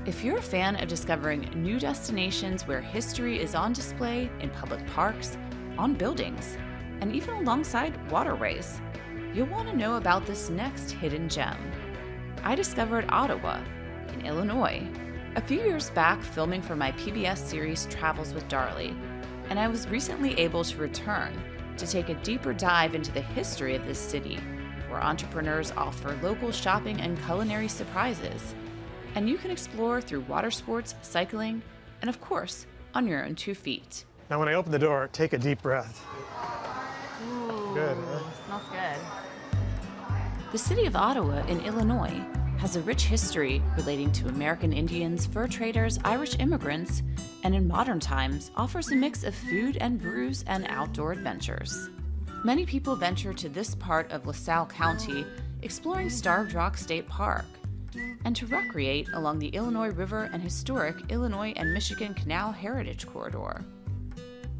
If you're a fan of discovering new destinations where history is on display in public parks, on buildings, and even alongside waterways, you'll want to know about this next hidden gem. I discovered Ottawa, in Illinois, a few years back filming for my PBS series Travels with Darley, and I was recently able to return to take a deeper dive into the history of this city, where entrepreneurs offer local shopping and culinary surprises. And you can explore through water sports, cycling, and of course, on your own 2 feet. Now when I open the door, take a deep breath. Ooh, good, huh? Smells good. The city of Ottawa in Illinois has a rich history relating to American Indians, fur traders, Irish immigrants, and in modern times offers a mix of food and brews and outdoor adventures. Many people venture to this part of LaSalle County, exploring Starved Rock State Park, and to recreate along the Illinois River and historic Illinois and Michigan Canal Heritage Corridor.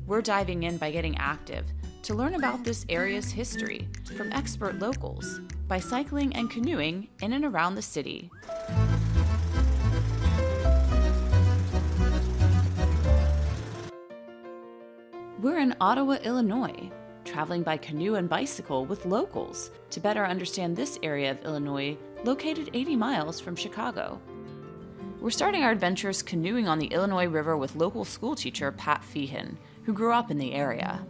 We're diving in by getting active to learn about this area's history from expert locals by cycling and canoeing in and around the city. We're in Ottawa, Illinois, traveling by canoe and bicycle with locals to better understand this area of Illinois located 80 miles from Chicago. We're starting our adventures canoeing on the Illinois River with local schoolteacher Pat Feehan, who grew up in the area.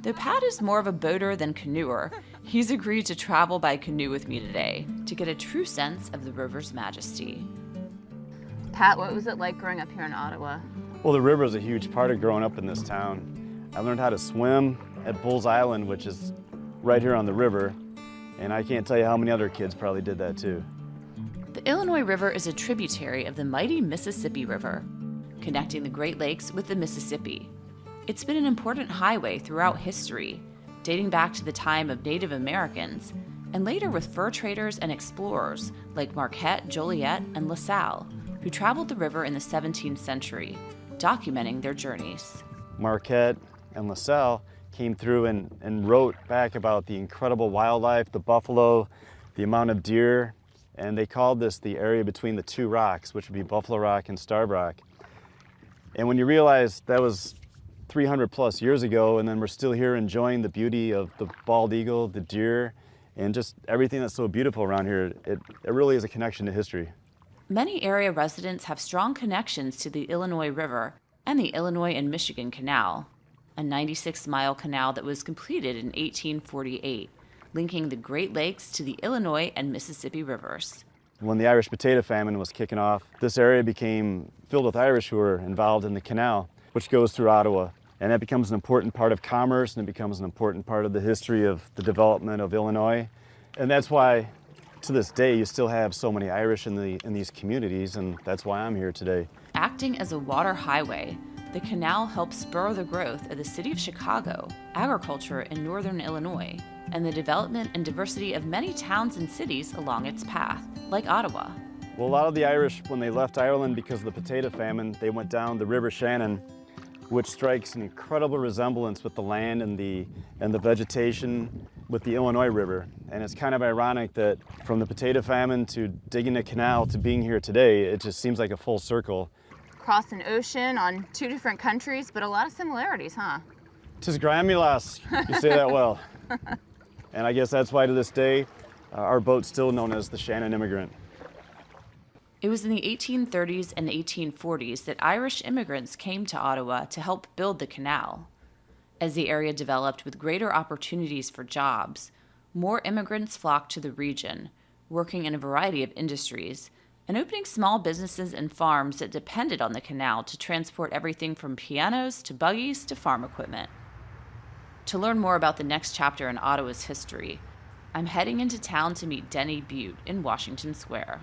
Though Pat is more of a boater than canoeer, he's agreed to travel by canoe with me today to get a true sense of the river's majesty. Pat, what was it like growing up here in Ottawa? Well, the river is a huge part of growing up in this town. I learned how to swim at Bulls Island, which is right here on the river, and I can't tell you how many other kids probably did that too. The Illinois River is a tributary of the mighty Mississippi River, connecting the Great Lakes with the Mississippi. It's been an important highway throughout history, dating back to the time of Native Americans, and later with fur traders and explorers like Marquette, Joliet, and LaSalle, who traveled the river in the 17th century, documenting their journeys. Marquette and LaSalle came through and wrote back about the incredible wildlife, the buffalo, the amount of deer, and they called this the area between the two rocks, which would be Buffalo Rock and Starved Rock. And when you realize that was 300 plus years ago, and then we're still here enjoying the beauty of the bald eagle, the deer, and just everything that's so beautiful around here, it really is a connection to history. Many area residents have strong connections to the Illinois River and the Illinois and Michigan Canal, a 96-mile canal that was completed in 1848, linking the Great Lakes to the Illinois and Mississippi rivers. When the Irish potato famine was kicking off, this area became filled with Irish who were involved in the canal, which goes through Ottawa. And that becomes an important part of commerce, and it becomes an important part of the history of the development of Illinois. And that's why, to this day, you still have so many Irish in these communities, and that's why I'm here today. Acting as a water highway, the canal helps spur the growth of the city of Chicago, agriculture in northern Illinois, and the development and diversity of many towns and cities along its path, like Ottawa. Well, a lot of the Irish, when they left Ireland because of the potato famine, they went down the River Shannon, which strikes an incredible resemblance with the land and the vegetation with the Illinois River. And it's kind of ironic that from the potato famine to digging a canal to being here today, it just seems like a full circle. Cross an ocean on 2 different countries, but a lot of similarities, huh? 'Tis Gramulas, you say that well. And I guess that's why to this day, our boat's still known as the Shannon Immigrant. It was in the 1830s and 1840s that Irish immigrants came to Ottawa to help build the canal. As the area developed with greater opportunities for jobs, more immigrants flocked to the region, working in a variety of industries, and opening small businesses and farms that depended on the canal to transport everything from pianos to buggies to farm equipment. To learn more about the next chapter in Ottawa's history, I'm heading into town to meet Denny Butte in Washington Square,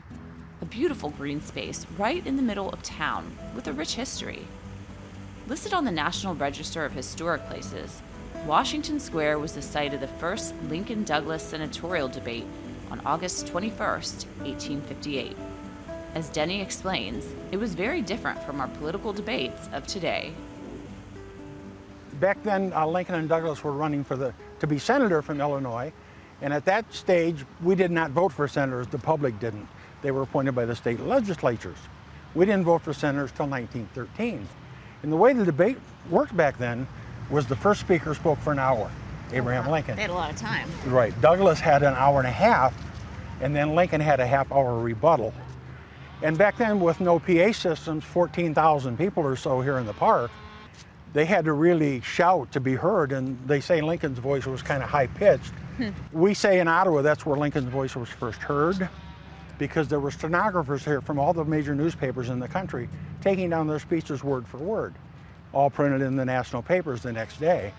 a beautiful green space right in the middle of town with a rich history. Listed on the National Register of Historic Places, Washington Square was the site of the first Lincoln-Douglas senatorial debate on August 21st, 1858. As Denny explains, it was very different from our political debates of today. Back then, Lincoln and Douglas were running to be senator from Illinois, and at that stage, we did not vote for senators. The public didn't. They were appointed by the state legislatures. We didn't vote for senators till 1913. And the way the debate worked back then was the first speaker spoke for an hour, Abraham Lincoln. They had a lot of time. Right. Douglas had an hour and a half, and then Lincoln had a half-hour rebuttal. And back then, with no PA systems, 14,000 people or so here in the park, they had to really shout to be heard, and they say Lincoln's voice was kind of high-pitched. We say in Ottawa that's where Lincoln's voice was first heard, because there were stenographers here from all the major newspapers in the country taking down their speeches word for word, all printed in the national papers the next day.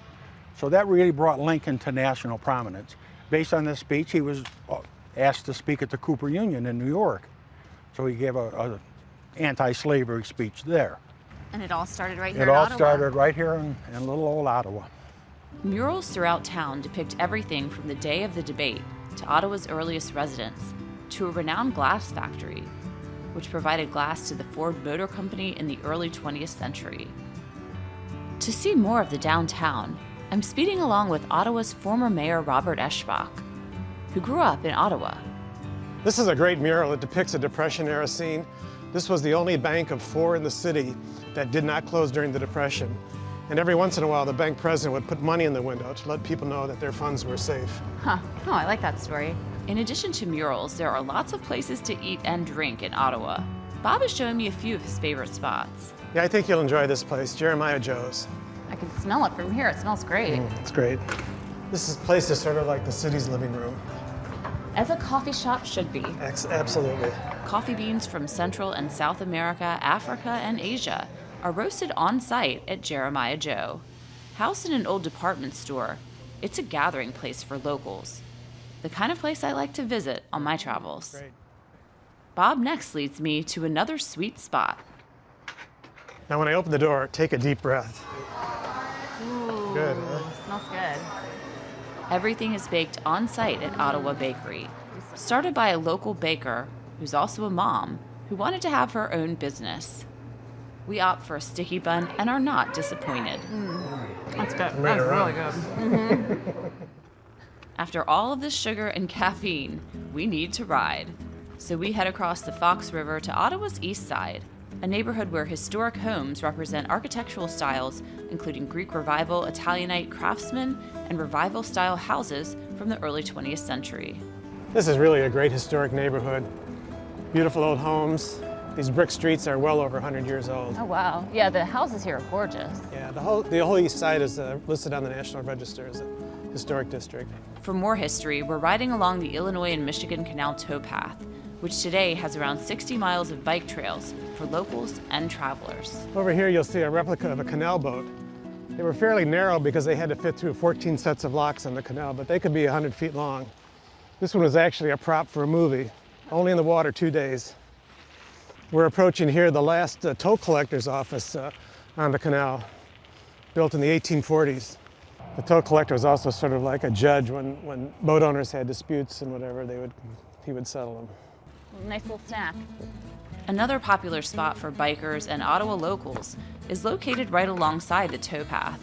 So that really brought Lincoln to national prominence. Based on this speech, he was asked to speak at the Cooper Union in New York. So he gave a anti-slavery speech there. And it all started right here It in all Ottawa. started right here in little old Ottawa. Murals throughout town depict everything from the day of the debate to Ottawa's earliest residents to a renowned glass factory, which provided glass to the Ford Motor Company in the early 20th century. To see more of the downtown, I'm speeding along with Ottawa's former mayor Robert Eschbach, who grew up in Ottawa. This is a great mural. It depicts a Depression-era scene. This was the only bank of 4 in the city that did not close during the Depression. And every once in a while, the bank president would put money in the window to let people know that their funds were safe. Huh. Oh, I like that story. In addition to murals, there are lots of places to eat and drink in Ottawa. Bob is showing me a few of his favorite spots. Yeah, I think you'll enjoy this place, Jeremiah Joe's. I can smell it from here. It smells great. It's great. Place is sort of like the city's living room. As a coffee shop should be. Absolutely. Coffee beans from Central and South America, Africa, and Asia are roasted on site at Jeremiah Joe. Housed in an old department store, it's a gathering place for locals. The kind of place I like to visit on my travels. Great. Bob next leads me to another sweet spot. Now, when I open the door, take a deep breath. Ooh, Good, huh? smells good. Everything is baked on site at Ottawa Bakery, started by a local baker who's also a mom who wanted to have her own business. We opt for a sticky bun and are not disappointed. That's good. Right That's around. really good. After all of this sugar and caffeine, we need to ride. So we head across the Fox River to Ottawa's east side, a neighborhood where historic homes represent architectural styles including Greek Revival, Italianate craftsmen, and Revival-style houses from the early 20th century. This is really a great historic neighborhood. Beautiful old homes. These brick streets are well over 100 years old. Oh, wow. Yeah, the houses here are gorgeous. Yeah, the whole east side is listed on the National Register as a historic district. For more history, we're riding along the Illinois and Michigan Canal towpath, which today has around 60 miles of bike trails for locals and travelers. Over here you'll see a replica of a canal boat. They were fairly narrow because they had to fit through 14 sets of locks on the canal, but they could be 100 feet long. This one was actually a prop for a movie, only in the water 2 days. We're approaching here the last toll collector's office on the canal, built in the 1840s. The toll collector was also sort of like a judge when boat owners had disputes and whatever, he would settle them. Nice little snack. Another popular spot for bikers and Ottawa locals is located right alongside the towpath.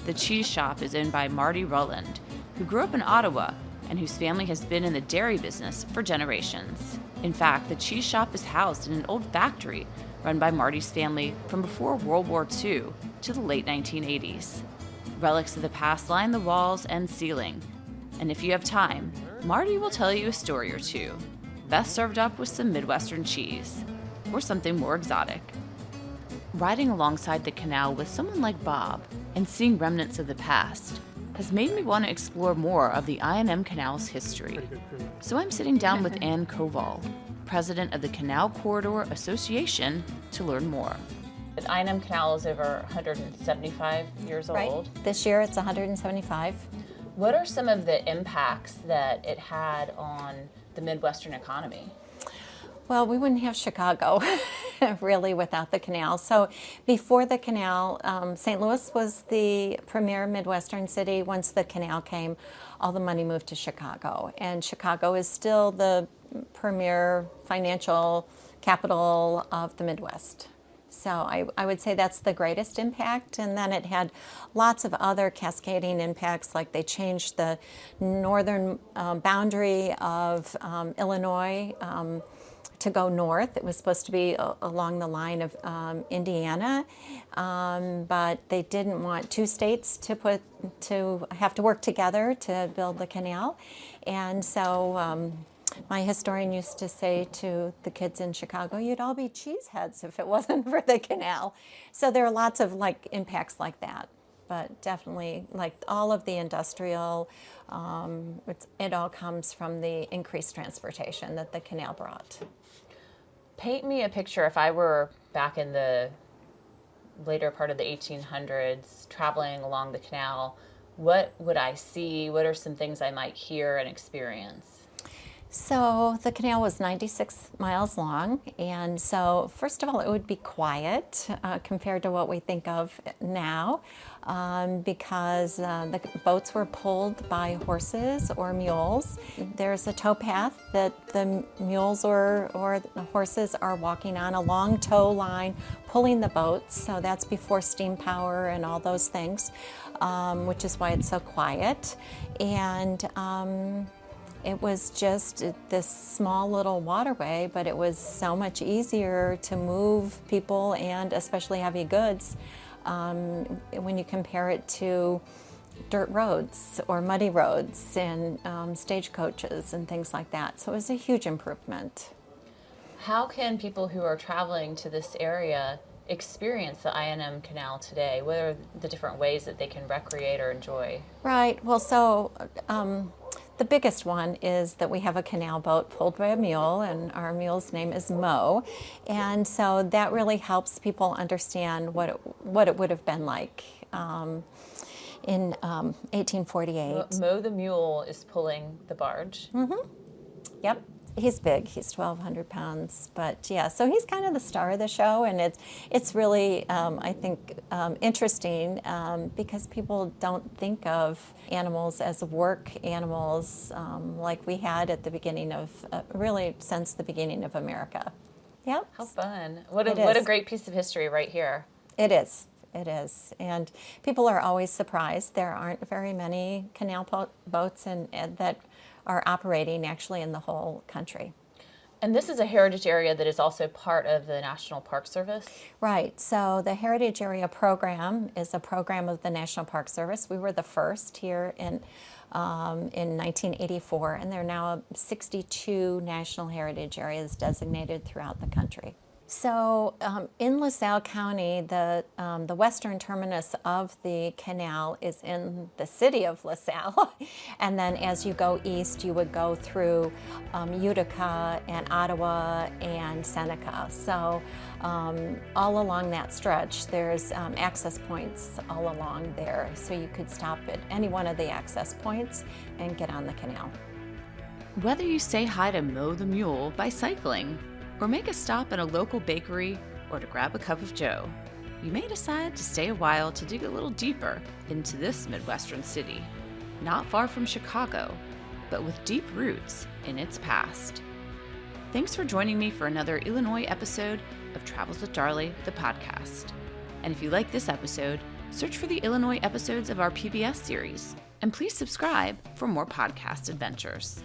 The cheese shop is owned by Marty Rutland, who grew up in Ottawa and whose family has been in the dairy business for generations. In fact, the cheese shop is housed in an old factory run by Marty's family from before World War II to the late 1980s. Relics of the past line the walls and ceiling. And if you have time, Marty will tell you a story or two, best served up with some Midwestern cheese, or something more exotic. Riding alongside the canal with someone like Bob and seeing remnants of the past has made me want to explore more of the I&M Canal's history. So I'm sitting down with Ana Koval, president of the Canal Corridor Association, to learn more. The I&M Canal is over 175 years old. Right. This year it's 175. What are some of the impacts that it had on the Midwestern economy? Well, we wouldn't have Chicago really without the canal. So before the canal, St. Louis was the premier Midwestern city. Once the canal came, all the money moved to Chicago. And Chicago is still the premier financial capital of the Midwest. So I would say that's the greatest impact. And then it had lots of other cascading impacts, like they changed the northern boundary of Illinois to go north. It was supposed to be along the line of Indiana, but they didn't want two states to have to work together to build the canal. And so my historian used to say to the kids in Chicago, you'd all be cheeseheads if it wasn't for the canal. So there are lots of impacts like that. But definitely, all of the industrial, it all comes from the increased transportation that the canal brought. Paint me a picture if I were back in the later part of the 1800s traveling along the canal. What would I see? What are some things I might hear and experience? So the canal was 96 miles long, and so first of all, it would be quiet compared to what we think of now, because the boats were pulled by horses or mules. There's a towpath that the mules or the horses are walking on, a long tow line pulling the boats, so that's before steam power and all those things, which is why it's so quiet. And it was just this small little waterway, but it was so much easier to move people and especially heavy goods when you compare it to dirt roads or muddy roads and stagecoaches and things like that. So it was a huge improvement. How can people who are traveling to this area experience the I&M Canal today? What are the different ways that they can recreate or enjoy? Right. Well, so the biggest one is that we have a canal boat pulled by a mule, and our mule's name is Mo. And so that really helps people understand what it would have been like in 1848. Mo the mule is pulling the barge. Mm-hmm. Yep. He's big. He's 1,200 pounds. But yeah, so he's kind of the star of the show, and it's really, I think, interesting because people don't think of animals as work animals like we had at the beginning of, really since the beginning of America. Yep. How fun. What a great piece of history right here. It is. It is. And people are always surprised. There aren't very many canal boats and that are operating actually in the whole country. And this is a heritage area that is also part of the National Park Service? Right. So the Heritage Area Program is a program of the National Park Service. We were the first here in 1984, and there are now 62 National Heritage Areas designated throughout the country. So in LaSalle County, the western terminus of the canal is in the city of LaSalle. And then as you go east, you would go through Utica and Ottawa and Seneca. So all along that stretch, there's access points all along there. So you could stop at any one of the access points and get on the canal. Whether you say hi to Mo the Mule by cycling, or make a stop at a local bakery, or to grab a cup of joe, you may decide to stay a while to dig a little deeper into this Midwestern city, not far from Chicago, but with deep roots in its past. Thanks for joining me for another Illinois episode of Travels with Darley, the podcast. And if you like this episode, search for the Illinois episodes of our PBS series, and please subscribe for more podcast adventures.